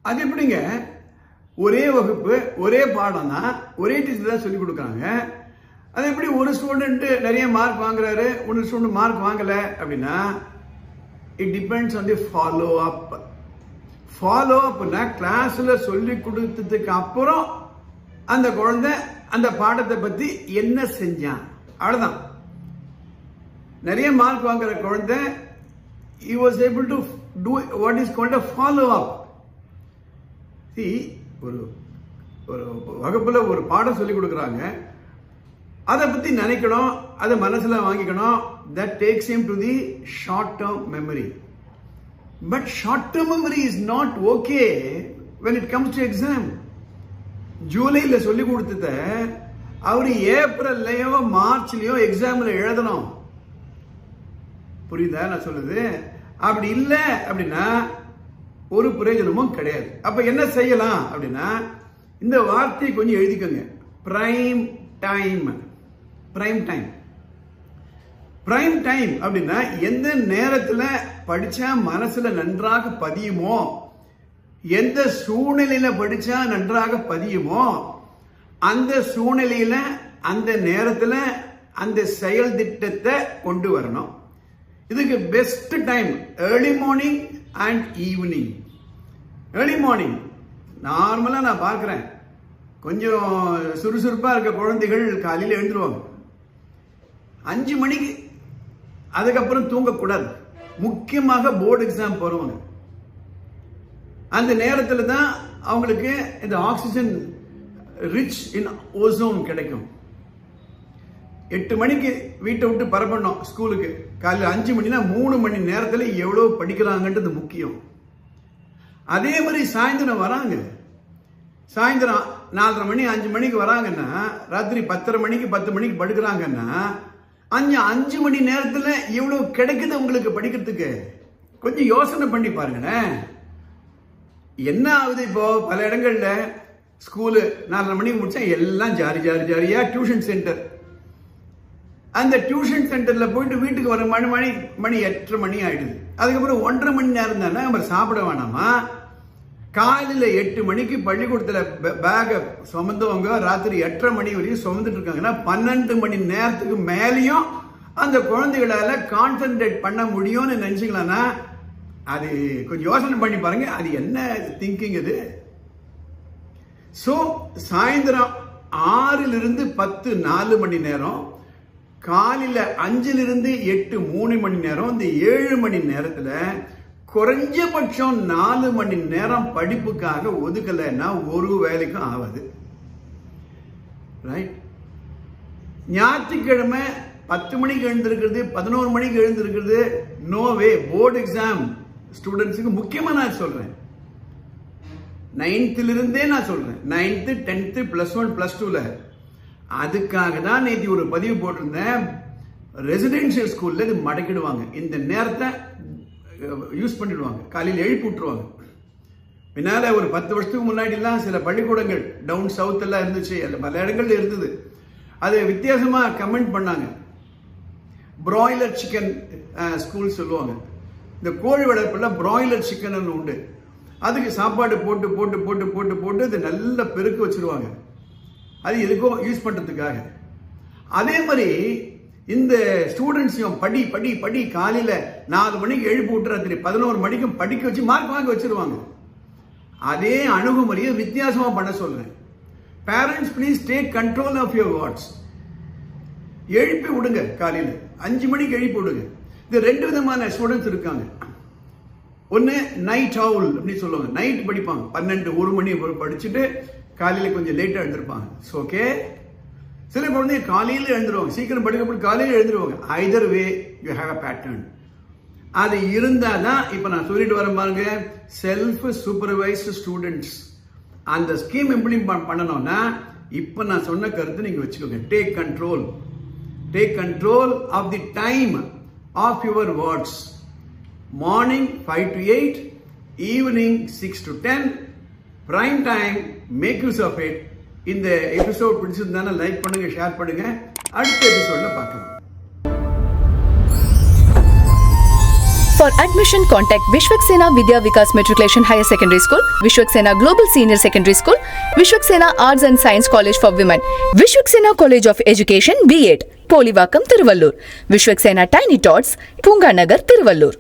அது எப்படிங்க? ஒரே வகுப்பு ஒரே பாடம் தான், ஒரே டீச்சர் தான் சொல்லிக் கொடுக்குறாங்க. அது எப்படி ஒரு ஸ்டூடெண்ட் நிறைய மார்க் வாங்குறாரு, ஒரு ஸ்டூடெண்ட் மார்க் வாங்கல அப்படின்னா it depends on the follow up. ஃபாலோ அப்னா கிளாஸ்ல சொல்லி கொடுத்ததுக்கு அப்புறம் அந்த குழந்தை அந்த பாடத்தை பத்தி என்ன செஞ்சான், அவ்வளவுதான். நிறைய மார்க் வாங்குற குழந்தை he was able to do what is called a follow up. see ஒரு ஒரு வகுப்புல ஒரு பாடம் சொல்லி கொடுக்குறாங்க, அதை பத்தி நினைக்கணும், அதை மனசுல வாங்கிக்கணும். that takes him to the short term memory. but short term memory is not okay when it comes to exam. ஜூலைல சொல்லி கொடுத்தத அவரு ஏப்ரல்லையோ மார்ச்லயோ எக்ஸாம்ல எழுதணும். புரியுதா நான் சொல்லுது? அப்படி இல்லை அப்படின்னா ஒரு பிரயோஜனமும் கிடையாது. அப்ப என்ன செய்யலாம் அப்படின்னா இந்த வார்த்தையை கொஞ்சம் எழுதிக்கோங்க. Prime time. Prime time. Prime time அப்படின்னா எந்த நேரத்துல படிச்சா மனசுல நன்றாக பதியுமோ, எந்த சூழ்நிலையில படிச்சா நன்றாக பதியுமோ, அந்த சூழ்நிலையில அந்த நேரத்துல அந்த செயல் திட்டத்தை கொண்டு வரணும். இதுக்கு best time early morning and evening. Early morning நார்மலா நான் பார்க்கிறேன், கொஞ்சம் சுறுசுறுப்பா இருக்க குழந்தைகள் காலையில் எழுந்துருவாங்க 5 மணிக்கு. அதுக்கப்புறம் தூங்கக்கூடாது. முக்கியமாக போர்டு எக்ஸாம் போறவங்க அந்த நேரத்தில் தான் அவங்களுக்கு இந்த ஆக்சிஜன் ரிச் இன் ஓசோன் கிடைக்கும். 8 மணிக்கு வீட்டை விட்டு பரப்பணும் ஸ்கூலுக்கு. காலையில் 5 மணினா 3 மணி நேரத்தில் எவ்வளவு படிக்கிறாங்கன்றது முக்கியம். அதே மாதிரி சாயந்தரம் வராங்க, சாயந்தரம் 4:30 மணி 5 மணிக்கு வராங்கன்னா ராத்திரி 10:30 மணிக்கு 10 மணிக்கு படுக்கிறாங்கன்னா 5 மணி நேரத்தில் எவ்வளவு கிடைக்குது உங்களுக்கு படிக்கிறதுக்கு? கொஞ்சம் யோசனை பண்ணி பாருங்களேன். என்ன ஆகுது இப்போ? பல இடங்கள்ல ஸ்கூலு 4:30 மணிக்கு முடிச்சா எல்லாம் ஜாரியா டியூஷன் சென்டர். அந்த டியூஷன் சென்டர்ல போயிட்டு வீட்டுக்கு வர மணி 8:30 மணி ஆயிடுது. அதுக்கப்புறம் 1:30 மணி நேரம் தானே நம்ம சாப்பிட வேணாமா? காலையில 8 மணிக்கு பள்ளிக்கூடத்துல பேக சுமந்தவங்க ராத்திரி 8:30 மணி வரையும் சுமந்துட்டு இருக்காங்கன்னா 12 மணி நேரத்துக்கு மேலேயும் அந்த குழந்தைகளால கான்சென்ட்ரேட் பண்ண முடியும்னு நினைச்சீங்களான்னா அது கொஞ்சம் யோசனை பண்ணி பாருங்க. அது என்ன திங்கிங் இது? சோ சாயந்தரம் 6 to 10 4 மணி நேரம், காலையில 5 to 8 3 மணி நேரம். இந்த 7 மணி நேரத்துல குறைஞ்சபட்சம் 4 மணி நேரம் படிப்புக்காக ஒதுக்கலைன்னா ஒரு வேலைக்கும் ஆகாது. ரைட்? ஞாயிற்றுக்கிழமை 10 மணிக்கு எழுந்திருக்கிறது, 11 மணிக்கு எழுந்திருக்கிறது நோ வே. போர்டு எக்ஸாம் ஸ்டூடெண்ட்ஸுக்கு முக்கியமா நான் சொல்றேன். 9th இருந்தே நான் சொல்றேன், 9th 10th +1 +2ல. அதுக்காக தான் நேற்று ஒரு பதிவு போட்டிருந்தேன். ரெசிடென்சியல் ஸ்கூல்ல இது மடக்கிடுவாங்க, இந்த நேரத்தை யூஸ் பண்ணிடுவாங்க, காலையில் எழுப்பி விட்டுருவாங்க. பின்னால ஒரு 10 வருஷத்துக்கு முன்னாடிலாம் சில பள்ளிக்கூடங்கள் டவுன் சவுத் எல்லாம் இருந்துச்சு, பல இடங்கள்ல இருந்தது. அது வித்தியாசமா கமெண்ட் பண்ணாங்க. பிராய்லர் சிக்கன் ஸ்கூல் சொல்லுவாங்க. இந்த கோழி வளர்ப்புல பிராய்லர் சிக்கன் உண்டு. அதுக்கு சாப்பாடு போட்டு போட்டு போட்டு போட்டு போட்டு அது நல்லா பெருக்க வச்சிருவாங்க. அது எதுக்கும் யூஸ் பண்றதுக்காக. அதே மாதிரி இந்த ஸ்டூடெண்ட்ஸையும் படி படி படி காலையில 4 மணிக்கு எழுப்பி விட்டு ராத்திரி 11 மணிக்கும் படிக்க வச்சு மார்க் வாங்க வச்சிருவாங்க. அதே அணுகுமுறையை வித்தியாசமா பண்ண சொல்றேன். Parents please take control of your wards. எழுப்பி விடுங்க, காலையில 5 மணிக்கு எழுப்பி விடுங்க. இது 2 விதமான ஸ்டூடெண்ட்ஸ் இருக்காங்க. ஒன்னு நைட் அவுல் அப்படின்னு சொல்லுவாங்க, நைட் படிப்பாங்க 12 1 மணி படிச்சுட்டு காலையில கொஞ்சம் லேட்டா எழுந்திருப்பாங்க. ஓகே. சில குழந்தைங்க காலையில எழுந்துருவாங்க, சீக்கிரம் படிக்கப்பட்டு காலையில எழுந்துருவாங்க. Either way you have a pattern. அது இருந்தாதான் இப்ப நான் சொல்லிட்டு வரேன் பாருங்க, செல்ஃப் சூப்பர்வைஸ்டு ஸ்டூடெண்ட்ஸ். அந்த ஸ்கீம் இம்ப்ளிமெண்ட் பண்ணணும்னா இப்ப நான் சொன்ன கருத்து நீங்க வச்சுக்கோங்க. Take control. Take control of the time of your wards. Morning 5 to 8, evening 6 to 10, prime time. Make use of it. இந்த எபிசோட் பிடிச்சிருந்தானே லைக் பண்ணுங்க, ஷேர் பண்ணுங்க. அடுத்த எபிசோட்ல பார்க்கலாம். For admission, contact Vishwaksena Vidya Vikas Matriculation Higher Secondary School, Vishwaksena Global Senior Secondary School, Vishwaksena Arts and Science College for Women, Vishwaksena College of Education, B.Ed, Polivakam, Tiruvallur, Vishwaksena Tiny Tots, Punganagar, Tiruvallur.